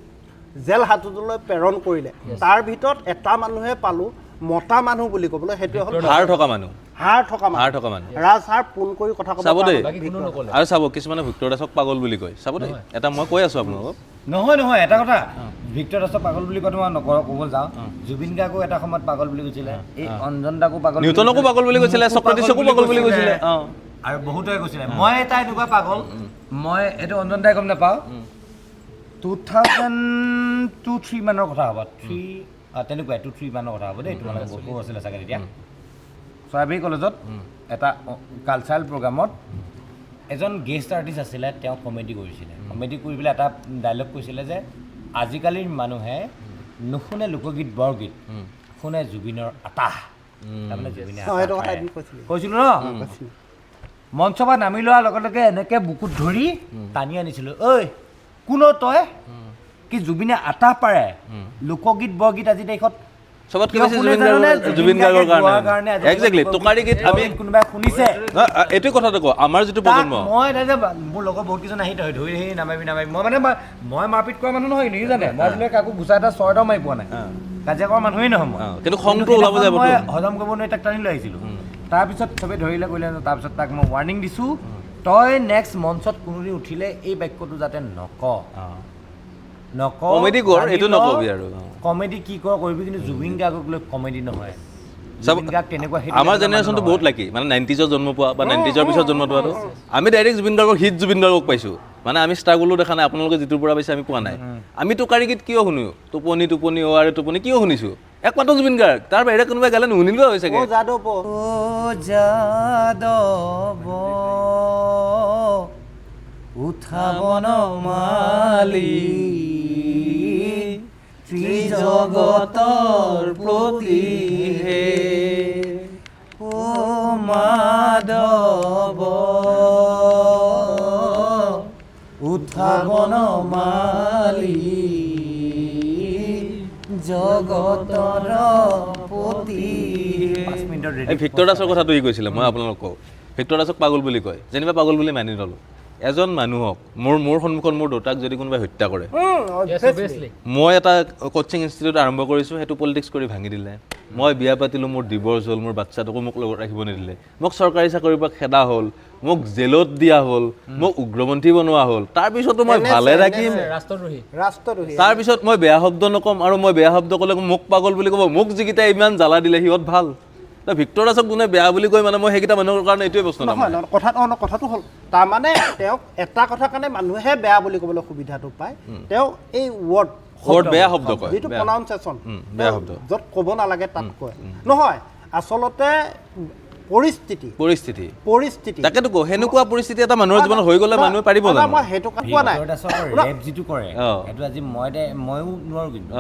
জেল হাজতলৈ প্ৰেৰণ কৰিলে তাৰ ভিতৰত এটা মানুহে পালোঁ মতা মানুহ বুলি ক'বলৈ সেইটোৱে হ'ল হাৰ থকা মানুহ ৰাজহাৰ পোন কৰি কথা ক'ব চাব দেই আৰু চাব কিছুমানে ভিক্টৰ দাসক পাগল বুলি কয় চাব দেই এটা মই কৈ আছোঁ আপোনালোকক নহয় এটা কথা ভিক্টৰ দাসক পাগল বুলি কথা মই ক'ব যাওঁ জুবিন গাৰ্গকো এটা সময়ত পাগল বুলি কৈছিলে এই অঞ্জন দাকো পাগল নিউটনকো পাগল বুলি কৈছিলে চক্ৰটিছকো পাগল বুলি কৈছিলে আৰু বহুতে কৈছিলে মই এটা এনেকুৱা পাগল মই এইটো অঞ্জন দাই গম নাপাওঁ 2002-3 মানৰ কথা হ'ব তেনেকুৱাই 2-3 মানৰ কথা হ'ব দেই তোমালোকে বহু আছিলে চাগে তেতিয়া চৰাইবাহী কলেজত এটা কালচাৰেল প্ৰগ্ৰামত এজন গেষ্ট আৰ্টিষ্ট আছিলে তেওঁ কমেডি কৰিছিলে কমেডি কৰি পেলাই এটা ডাইলগ কৈছিলে যে আজিকালিৰ মানুহে নুশুনে লোকগীত বৰগীত শুনে জুবিনৰ আতাহ তাৰমানে জুবিনে কৈছিলোঁ ন মঞ্চ পৰা নামি লোৱাৰ লগে লগে এনেকৈ বুকুত ধৰি টানি আনিছিলোঁ ঐ কোনো তই কি জুবিনে আতাহ পাৰে লোকগীত বৰগীত আজি দেশত সবত কি হৈছে জুবিন গাৰ্গৰ কাৰণে এক্স্যাক্টলি টকাৰী গীত আমি কোনোবাই শুনিছে এইটো কথাটো কওঁ আমাৰ যিটো প্ৰজন্ম মই মোৰ লগৰ বহুত কিছু নাহি ধৰি ধৰি নামাবি মই মানে মই মাৰপিট কৰা মানুহ নহয় নিজ জানে মই বোলে কাকো গুচা এটা 6টা মাৰি পোৱা নাই কাজিয়া কৰা মানুহেই নহয় মই কিন্তু খংটো ওলাব যাব মই হজম কৰিব নোৱাৰি তাক টানি লৈ আহিছিলোঁ তাৰপিছত চবে ধৰিলে কৰিলে তাৰপিছত তাক মই ৱাৰ্ণিং দিছোঁ তই নেক্সট মঞ্চত কোনোদিন উঠিলে এই বাক্যটো যাতে কমেডি কৰ এইটো নকবি আৰু কমেডি কি কৰ কৰিবি কিন্তু জুবিন গাৰ্গক লৈ কমেডি নহয় আমাৰ জেনেৰেশ্যনটো বহুত লাকি মানে 90s জন্ম পোৱা বা 90s পিছত জন্ম পোৱাটো আমি ডাইৰেক্ট জুবিন গাৰ্গৰ হিট জুবিন গাৰ্গক পাইছোঁ মানে আমি ষ্ট্ৰাগলো দেখা নাই আপোনালোকে যিটোৰ পৰা পাইছে আমি পোৱা নাই আমি টকাৰী গীত কিয় শুনো টোপনি অ' টোপনি কিয় শুনিছোঁ একমাত্ৰ জুবিন গাৰ্গ তাৰ বাহিৰে কোনোবাই গালে নুশুনিলেও হৈ চাগে উঠাবন মালি ত্ৰিজগতৰ প্ৰতি হে ও মাধৱ উঠাবন মালি জগতৰ প্ৰতি ভিক্টৰ দাসৰ কথাটো ই কৈছিলে মই আপোনালোকক কওঁ ভিক্টৰ দাসক পাগল বুলি কয় যেনিবা পাগল বুলি মানি ল'লোঁ এজন মানুহক মোৰ সন্মুখত মোৰ দেউতাক যদি কোনোবাই হত্যা কৰে মই এটা কোচিং ইনষ্টিটিউট আৰম্ভ কৰিছোঁ সেইটো পলিটিক্স কৰি ভাঙি দিলে মই বিয়া পাতিলোঁ মোৰ ডিভৰ্চ হ'ল মোৰ বাচ্চাটোকো মোক লগত ৰাখিব নিদিলে মোক চৰকাৰী চাকৰিৰ পৰা খেদা হ'ল মোক জেলত দিয়া হ'ল মোক উগ্ৰপন্থী বনোৱা হ'ল তাৰপিছতো মই ভালে ৰাখিম তাৰপিছত মই বেয়া শব্দ নক'ম আৰু মই বেয়া শব্দ ক'লে মোক পাগল বুলি ক'ব মোক যিকেইটা ইমান জ্বালা দিলে সিহঁত ভাল ভিক্টৰ দাসক কোনে বেয়া বুলি কয় মানে মই সেইকেইটা মানুহৰ কাৰণে এইটোৱে প্ৰশ্ন কথাটো হ'ল তাৰমানে তেওঁক এটা কথা কাৰণে মানুহে বেয়া বুলি ক'বলৈ সুবিধাটো পায় তেওঁ এই ৱৰ্ড বেয়া শব্দ কয় যিটো প্ৰনাউন্সিয়েশ্যন বেয়া শব্দ য'ত ক'ব নালাগে তাত কয় নহয় আচলতে পৰিস্থিতি তাকেতো কওঁ সেনেকুৱা পৰিস্থিতি এটা মানুহৰ জীৱনত হৈ গ'লে মানুহে পাৰিব জানো মই সেইটো কোৱা নাই যিটো কৰে সেইটো আজি ময়ো নোৱাৰোঁ কিন্তু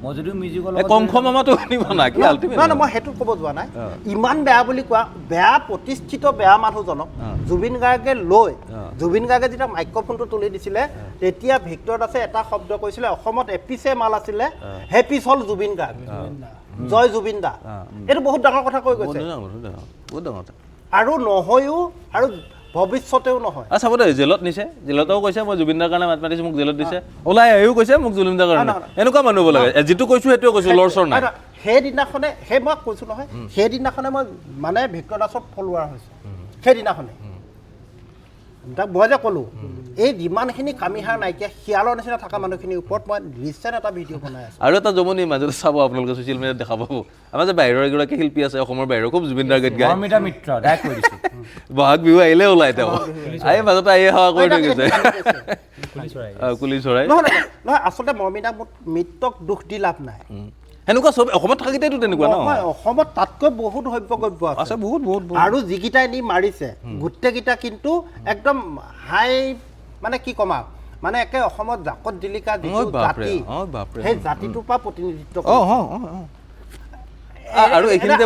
মই যদিও মিউজিকৰ কংস মামাটো শুনিব না কি আল্টিমেট নহয় মই সেইটো ক'ব যোৱা নাই ইমান বেয়া বুলি কোৱা বেয়া প্ৰতিষ্ঠিত বেয়া মানুহজনক জুবিন গাৰ্গে লৈ জুবিন গাৰ্গে যেতিয়া মাইক্ৰফোনটো তুলি দিছিলে তেতিয়া ভিক্টৰ দাসে এটা শব্দ কৈছিলে অসমত এপিছে মাল আছিলে হেপিছ হ'ল জুবিন গাৰ্গ জয় জুবিন দা এইটো বহুত ডাঙৰ কথা কৈ গৈছে আৰু নহয়ও আৰু ভৱিষ্যতেও নহয় চাব দে জেলত নিছে জেলতেও কৈছে মই জুবিন দাৰ কাৰণে মাত মাতিছোঁ মোক জেলত দিছে ওলাই আহিও কৈছে মোক জুবিন দাৰ কাৰণে এনেকুৱা মানুহ হ'ব লাগে যিটো কৈছোঁ সেইটোৱে কৈছোঁ লৰচৰ নাই সেইদিনাখনে মই কৈছোঁ নহয় সেইদিনাখনে মই মানে ভিক্টৰ দাসৰ ফলোৱাৰ হৈছোঁ সেইদিনাখনে তাক মই যে ক'লোঁ এই যিমানখিনি কামিহাৰ নাইকিয়া শিয়ালৰ নিচিনা থকা মানুহখিনিৰ ওপৰত মই ৰিচেণ্ট এটা ভিডিঅ' বনাই আছোঁ আৰু এটা জমনি মাজতে চাব আপোনালোকে ছ'চিয়েল মিডিয়াত দেখা পাব আমাৰ যে বাহিৰৰ এগৰাকী শিল্পী আছে অসমৰ বাহিৰৰ খুব জুবিন দাৰ গীত গায় বহাগ বিহু আহিলে ওলাই তেওঁ আহি মাজতে আহি সেৱা কৰি থৈ গৈছে কুলি চৰাই নহয় আচলতে মৰ্মিনা মৃত্যক দুখ দি লাভ নাই সেনেকুৱা চব অসমত থাকিতেতো তেনেকুৱা নহয় অসমত তাতকৈ বহুত সভ্যগব্য আছে বহুত আৰু যিকেইটাই নি মাৰিছে গোটেইকেইটা কিন্তু একদম হাই মানে কি ক'ম মানে একে অসমত জাকত জিলিকা যিটো জাতি সেই জাতিটোৰ পৰা প্ৰতিনিধিত্ব আৰু এইখিনিতে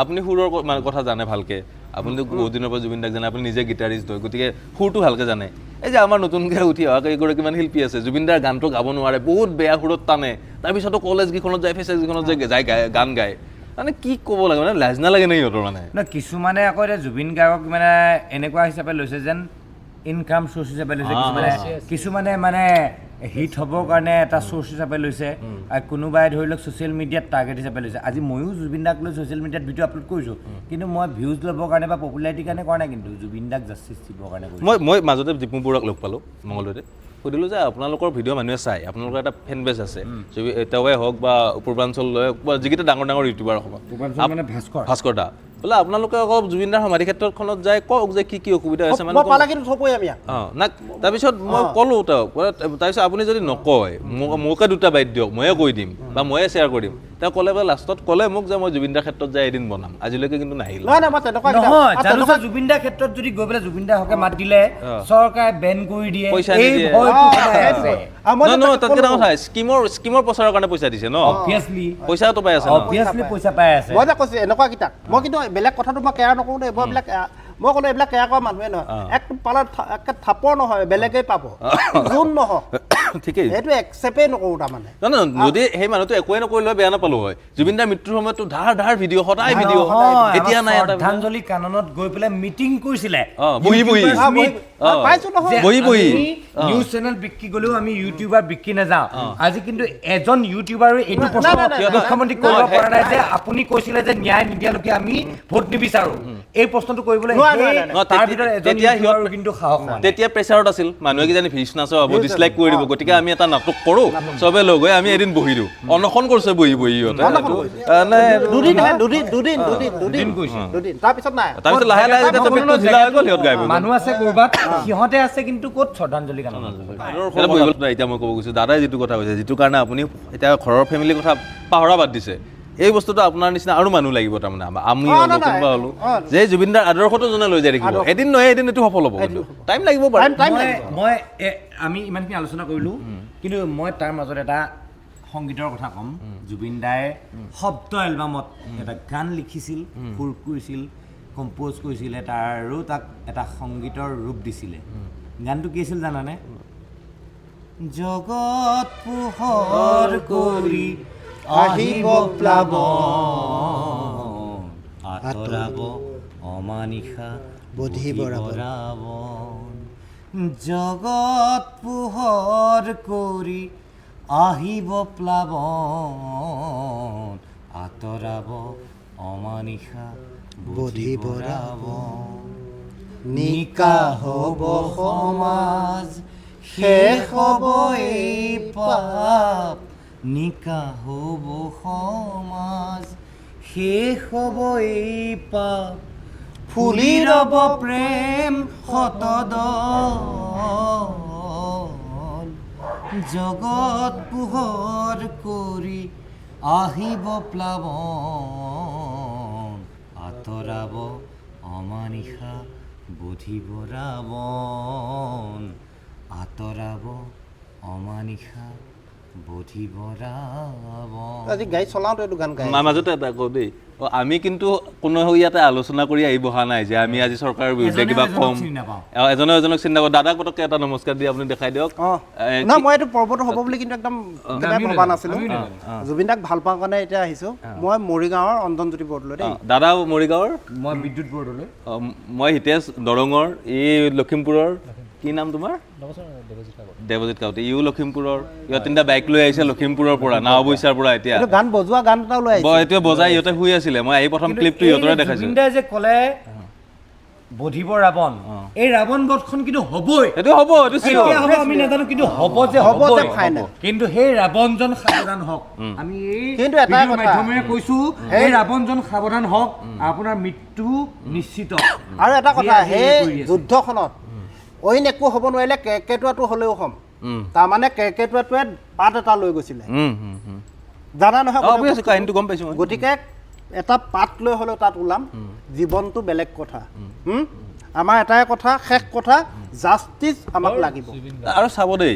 আপুনি সুৰৰ কথা জানে ভালকে আপুনিতো বহুত দিনৰ পৰা জুবিন দাক জানে আপুনি নিজে গিটাৰিষ্ট হয় গতিকে সুৰটো ভালকে জানে এই যে আমাৰ নতুনকৈ উঠি অহা কেইগৰাকীমান শিল্পী আছে জুবিন দাৰ গানটো গাব নোৱাৰে বহুত বেয়া সুৰত টানে তাৰপিছতো কলেজকেইখনত যায় ফেচাৰ্ছকেইখনত যায় গান গায় মানে কি ক'ব লাগে মানে লাজ নালাগে নে সিহঁতৰ মানে কিছুমানে আকৌ এতিয়া জুবিন গাৰ্গক মানে এনেকুৱা হিচাপে লৈছে যেন ইনকাম চ'ৰ্চ হিচাপে লৈছে কিছুমানে মানে হিট হ'বৰ কাৰণে এটা চ'ৰ্চ হিচাপে লৈছে আৰু কোনোবাই ধৰি লওক ছ'চিয়েল মিডিয়াত টাৰ্গেট হিচাপে লৈছে আজি ময়ো জুবিন দাক লৈ ছ'চিয়েল মিডিয়াত ভিডিঅ' আপলোড কৰিছোঁ কিন্তু মই ভিউজ ল'বৰ কাৰণে বা পপুলাৰিটিৰ কাৰণে কৰা নাই কিন্তু জুবিন দাক জাষ্টিছ দিবৰ কাৰণে মই মাজতে দীপু বৰুৱাক লগ পালোঁ মঙলদৈতে সুধিলোঁ যে আপোনালোকৰ ভিডিঅ' মানুহে চাই আপোনালোকৰ এটা ফেন বেছ আছে তেওঁৱে হওক বা পূৰ্বাঞ্চললৈ বা যিকেইটা ডাঙৰ ডাঙৰ ইউটিউবাৰ মানে ভাস্কৰ দা বোলে আপোনালোকে আকৌ জুবিন দাৰ সমাধি ক্ষেত্ৰখনত যায় কওক যে কি অসুবিধা হৈছে মানে তাৰপিছত মই ক'লোঁ তেওঁক তাৰপিছত আপুনি যদি নকয় মোকে দুটা বাইট দিয়ক ময়ে কৈ দিম বা ময়ে শ্বেয়াৰ কৰিম তেওঁ ক'লে বোলে লাষ্টত ক'লে মোক যে মই জুবিন দাৰ ক্ষেত্ৰত যাই এদিন বনাম আজিলৈকে কিন্তু নাহিল নহয় জুবিন দাৰ ক্ষেত্ৰত যদি গৈ পেলাই জুবিন দাৰ হকে মাত দিলে চৰকাৰে বেন কৰি দিয়ে পইচা নিদিয়ে তাতকৈ ডাঙৰ কথা স্কিমৰ প্ৰচাৰৰ কাৰণে পইচা দিছে ন পইচাটো পাই আছে পইচা পাই আছে মই যে কৈছোঁ এনেকুৱা কিতাপ মই কিন্তু বেলেগ কথাটো মই কেয়াৰ নকৰোঁ দেই মই ক'লো এইবিলাক কেয়াৰ কৰা মানুহে নহয় এক পালত একে থাপৰ নহয় বেলেগেই পাব যোন নহওক ঠিকেই সেইটো একচেপ্টেই নকৰোঁ তাৰমানে যদি সেই মানুহটো একোৱে নকৰিলে বেয়া নাপালোঁ হয় জুবিন দাৰ মৃত্যুৰ সময়তো ধাৰ ভিডিঅ' সদায় ভিডিঅ' এতিয়া নাই শ্ৰদ্ধাঞ্জলি কাননত গৈ পেলাই মিটিং কৰিছিলে বহি নিউজ চেনেল বিক্ৰী গ'লেও আমি ইউটিউবাৰ বিক্ৰী নাযাওঁ আজি কিন্তু এজন ইউটিউবাৰো এইটো প্ৰশ্ন মুখ্যমন্ত্ৰী কৰিব পৰা নাই যে আপুনি কৈছিলে যে ন্যায় নিদিয়ালৈকে আমি ভোট নিবিচাৰোঁ এই প্ৰশ্নটো কৰিবলৈ তেতিয়া প্ৰেচাৰত আছিল মানুহে কিজানি ভিউজ নাচাব ডিছলাইক কৰি দিব গতিকে আমি এটা নাটক কৰোঁ চবে লগ হৈ আমি এদিন বহি দিওঁ অনশন কৰিছে বহি সিহঁতে তাৰপিছত লাহে লাহে মানুহ আছে ক'ৰবাত সিহঁতে আছে কিন্তু ক'ত শ্ৰদ্ধাঞ্জলি গান এতিয়া মই ক'ব গৈছোঁ দাদাই যিটো কথা কৈছে যিটো কাৰণে আপুনি এতিয়া ঘৰৰ ফেমিলিৰ কথা পাহৰা বাদ দিছে এই বস্তুটো আপোনাৰ নিচিনা আৰু মানুহ লাগিব তাৰমানে আমি কোনোবা হ'লো যে জুবিন দাৰ আদৰ্শটো যোনে লৈ যায় দেখিব এদিন নহয় এদিন এইটো সফল হ'ব টাইম লাগিব মই আমি ইমানখিনি আলোচনা কৰিলোঁ কিন্তু মই তাৰ মাজত এটা সংগীতৰ কথা ক'ম জুবিন দাই শব্দ এলবামত এটা গান লিখিছিল সুৰ কৰিছিল কম্প'জ কৰিছিলে আৰু তাক এটা সংগীতৰ ৰূপ দিছিলে গানটো কি আছিল জানানে জগত পোহৰ কৰি আহিব প্লাৱন আঁতৰাব অমানিশা বুদ্ধি বৰাৱন জগত পোহৰ কৰি আহিব প্লাৱন আঁতৰাব অমানিশা বুদ্ধি বৰাৱন নিকা হ'ব সমাজ শেষ হ'ব এই পাপ নিকা হ'ব সমাজ শেষ হ'ব এই পাপ ফুলি ৰ'ব প্ৰেম শতদল জগত পোহৰ কৰি আহিব প্লাৱন আঁতৰাব অমানিশা বুধিব ৰাৱণ আঁতৰাব অমানিশা বুধিব ৰাৱণ আজি গাড়ী চলাওঁতে এইটো গান গাই মাজতে এটা কওঁ দেই আমি কিন্তু কোনো ইয়াতে আলোচনা কৰি আহি বহা নাই যে আমি আজি চৰকাৰৰ বিৰুদ্ধে কিবা কম এজনে এজনক চিন্তা কৰোঁ দাদাক পটককৈ এটা নমস্কাৰ দি আপুনি দেখাই দিয়ক না মই এইটো পৰ্বটো হ'ব বুলি কিন্তু একদম ভবা নাছিলোঁ জুবিন দাক ভাল পাওঁ কাৰণে এতিয়া আহিছোঁ মই মৰিগাঁৱৰ অঞ্জনজ্যোতি বৰদলৈ দেই দাদা মৰিগাঁৱৰ মই বিদ্যুৎ বৰদলৈ মই হিতেশ দৰঙৰ এই লখিমপুৰৰ কি নাম তোমাৰ দেৱজিৎ কাউতি ইও লখিমপুৰৰ ইহঁত তিনিটা বাইক লৈ আহিছে লখিমপুৰৰ পৰা নাওবৈচাৰ পৰা এতিয়া গান বজোৱা গান এটাও লৈ আহিছে এতিয়া বজাই ইহঁতে শুই আছিলে মই এই প্ৰথম ক্লিপটো ইহঁতৰে দেখাইছোঁ জুবিন দাই যে ক'লে বধিব ৰাৱণ এই ৰাৱণ বধখন কিন্তু হ'বই এইটো হ'ব এইটো আমি নাজানো কিন্তু হ'ব যে ফাইনেল কিন্তু সেই ৰাৱণজন সাৱধান হওক আমি এই কিন্তু এটা মাধ্যমেৰে কৈছোঁ এই ৰাৱণজন সাৱধান হওক আপোনাৰ মৃত্যু নিশ্চিত আৰু এটা কথা সেই যুদ্ধখনত অইন একো হ'ব নোৱাৰিলে কেকেটুৱাটো হ'লেও হ'ম তাৰমানে কেকেটুৱাটোৱে পাত এটা লৈ গৈছিলে জানা নহয় কাহিনীটো গম পাইছোঁ গতিকে এটা পাত লৈ হ'লেও তাত ওলাম জীৱনটো বেলেগ কথা আমাৰ এটাই কথা শেষ কথা জাষ্টিচ আমাক লাগিব আৰু চাব দেই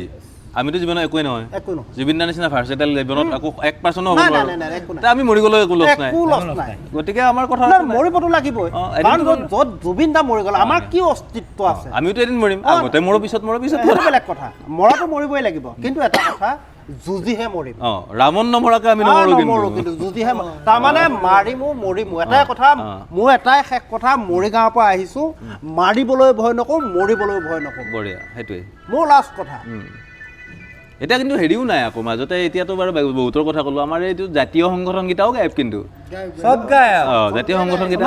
আমিতো জীৱনত একোৱেই নহয় একো নহয় জুবিন দাৰ নিচিনা ভাৰ্চেটাইল জীৱনত আকৌ 1% হ'ব নাই নোৱাৰো নাই নাই একো নাই আমি মৰি গ'লেও একো লছ নাই একো লছ নাই গতিকে আমাৰ কথা মৰিবতো লাগিবই কাৰণ য'ত জুবিন দা মৰি গ'ল আমাৰ কি অস্তিত্ব আছে আমিতো এদিন মৰিম আগতে মৰো পিছত সেইটো বেলেগ কথা মৰাটো মৰিবই লাগিব কিন্তু এটা কথা যুঁজিহে মৰিম ৰামন নমৰাকে আমি নমৰো কিন্তু যুঁজিহে তাৰমানে মাৰিমো মৰিমো এটাই কথা মোৰ এটাই শেষ কথা মৰিগাঁৱৰ পৰা আহিছোঁ মাৰিবলৈ ভয় নকৰোঁ মৰিবলৈ ভয় নকৰোঁ বঢ়িয়া সেইটোৱে মোৰ লাষ্ট কথা এতিয়া কিন্তু হেৰিও নাই আকৌ মাজতে এতিয়াতো বাৰু বহুতৰ কথা ক'লো আমাৰ এইটো জাতীয় সংগঠনকেইটাও গায়ব কিন্তু সব গায়ব জাতীয় সংগঠনকেইটা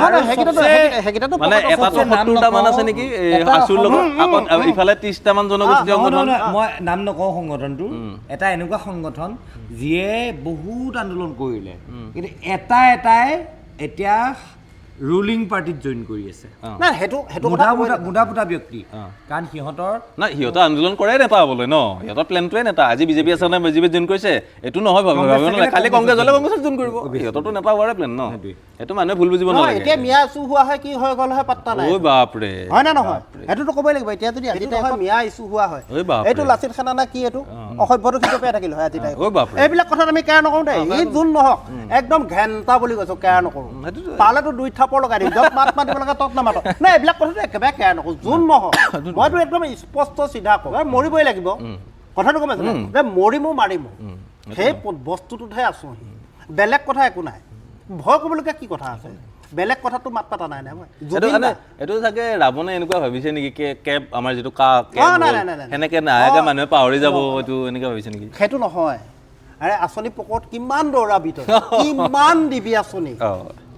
মানে এটাতো 70টা মান আছে নেকি আছুৰ লগত আকৌ ইফালে 30টা মান জনগোষ্ঠীয় সংগঠন মই নাম নকওঁ সংগঠনটো এটা এনেকুৱা সংগঠন যিয়ে বহুত আন্দোলন কৰিলে কিন্তু এটাই এতিয়া ৰুলিং পাৰ্টিত জইন কৰি আছে না সেইটো মুদা পুতা ব্যক্তি কাৰণ সিহঁতৰ আন্দোলন কৰে নেতা হ'বলৈ ন সিহঁতৰ প্লেনটোৱে নেতা আজি বিজেপি আছে নে বিজেপিত জইন কৰিছে এইটো নহয় খালি কংগ্ৰেছ হ'লে কংগ্ৰেছত জইন কৰিব সিহঁতৰতো নেতা হোৱাৰে প্লেন ন এইটো মানুহে ভুল বুজিব নালাগে এতিয়া মিয়া ইছ্যু হোৱা হয় কি হৈ গ'ল হয় পাত্তা নাই ঐ বাপৰে হয় না নহয় সেইটোতো ক'বই লাগিব এতিয়া যদি আজি হয় মিয়া ইছ্যু হোৱা হয় এইটো লাচিত খানা না কি এইটো অসভ্যটো কি পেয়ে থাকিল হয় আজি এইবিলাক কথাত আমি কেয়াৰ নকৰোঁ দেই ই যোন নহওক একদম ঘেণ্টা বুলি কৈছোঁ কেয়াৰ নকৰোঁ পালেতো দুই থাপৰ লগাই দিম য'ত মাত মাতিব লাগে তত নামাতক নাই এইবিলাক কথাটো একেবাৰে কেয়াৰ নকৰোঁ যোন নহওক মইতো একদম স্পষ্ট চিধা কওঁ মৰিবই লাগিব কথাটো গম পাইছোঁ যে মৰিমো মাৰিমো সেই বস্তুটোতহে আছোঁ বেলেগ কথা একো নাই ভয় কৰিবলগীয়া কি কথা আছে বেলেগ কথাটো মাত পাতা নাই মই এইটো চাগে ৰাৱণে এনেকুৱা ভাবিছে নেকি কেব আমাৰ যিটো সেনেকে নাহে মানুহে পাহৰি যাব এইটো এনেকুৱা ভাবিছে নেকি সেইটো নহয় আৰে আঁচনি পকৰত কিমান দৌৰাবি তই কিমান দিবি আঁচনি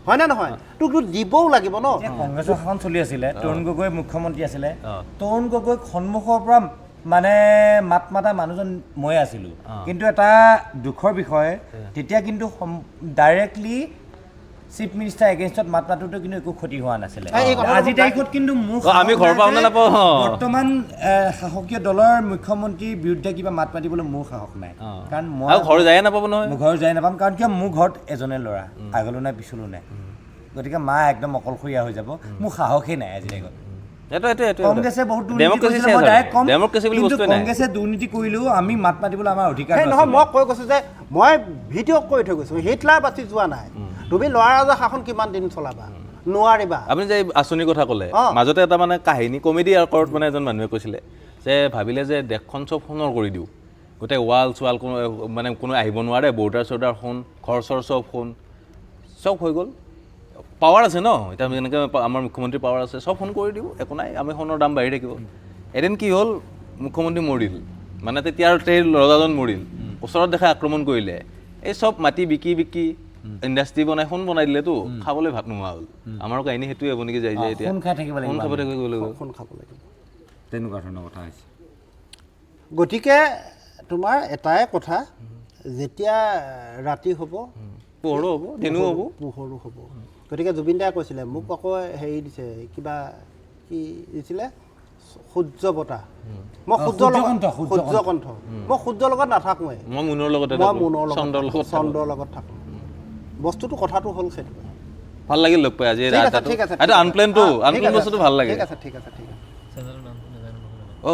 হয় না নহয় তোক দিবও লাগিব ন কংগ্ৰেছৰ শাসন চলি আছিলে তৰুণ গগৈ মুখ্যমন্ত্ৰী আছিলে তৰুণ গগৈক সন্মুখৰ পৰা মানে মাত মাতা মানুহজন মই আছিলোঁ কিন্তু এটা দুখৰ বিষয় তেতিয়া কিন্তু ডাইৰেক্টলি চিফ মিনিষ্টাৰ এগেইনষ্টত মাত মাতোঁতে কিন্তু একো ক্ষতি হোৱা নাছিলে আজি তাৰিখত কিন্তু আমি ঘৰ পাওঁ নে নাপাওঁ বৰ্তমান শাসকীয় দলৰ মুখ্যমন্ত্ৰীৰ বিৰুদ্ধে কিবা মাত মাতিবলৈ মোৰ সাহস নাই কাৰণ মই ঘৰ যায় নাপাব নহয় মোৰ ঘৰ যায় নাপাম কাৰণ কিয় মোৰ ঘৰত এজনে ল'ৰা আগলৈ নাই পিছলৈ নাই গতিকে মা একদম অকলশৰীয়া হৈ যাব মোৰ সাহসেই নাই আজি তাৰিখত কংগ্ৰেছে বহুত কংগ্ৰেছে দুৰ্নীতি কৰিলেও আমি মাত মাতিবলৈ আমাৰ অধিকাৰ নহয় মই কৈ কৈছোঁ যে মই ভিডিঅ' কৰি থৈ গৈছোঁ হিটলাৰ বাচি যোৱা নাই তুমি ল'ৰা ৰাজা শাসন কিমান দিন চলাবা নোৱাৰিবা আপুনি যে আঁচনিৰ কথা ক'লে মাজতে এটা মানে কাহিনী কমেডি আকাৰত মানে এজন মানুহে কৈছিলে যে ভাবিলে যে দেশখন চব সোণৰ কৰি দিওঁ গোটেই ৱাল চোৱাল মানে কোনো আহিব নোৱাৰে বৰ্ডাৰ চৰ্ডাৰ সোণ ঘৰ চৰ চব হৈ গ'ল পাৱাৰ আছে ন এতিয়া যেনেকৈ আমাৰ মুখ্যমন্ত্ৰীৰ পাৱাৰ আছে চব সোণ কৰি দিওঁ একো নাই আমি সোণৰ দাম বাঢ়ি থাকিব এদিন কি হ'ল মুখ্যমন্ত্ৰী মৰিল মানে তেতিয়া আৰু সেই ৰজাজন মৰিল ওচৰত দেখাই আক্ৰমণ কৰিলে এই চব মাটি বিকি ইণ্ডাষ্ট্ৰী বনাই সোণ বনাই দিলেতো খাবলৈ ভাত নোহোৱা হ'ল আমাৰ কাহিনী সেইটোৱে হ'ব নেকি যায় যে এতিয়া সোণ খাই থাকিব লাগিব সোণ খাব লাগিব তেনেকুৱা ধৰণৰ কথা হৈছে গতিকে তোমাৰ এটাই কথা যেতিয়া ৰাতি হ'ব পোহৰো হ'ব দিনো হ'ব পোহৰো হ'ব গতিকে জুবিন দাই কৈছিলে মোক আকৌ হেৰি দিছে কিবা কি দিছিলে সূৰ্য বতাহ মই সূৰ্যৰ কণ্ঠ মই সূৰ্যৰ লগত নাথাকোঁৱে মই মুনৰ লগত চন্দ্ৰৰ লগত থাকোঁ বস্তুটো কথাটো হ'ল সেইটো ভাল লাগিল লগ পাই আজি আনপ্লেনটো বস্তুটো ভাল লাগে ঠিক আছে অ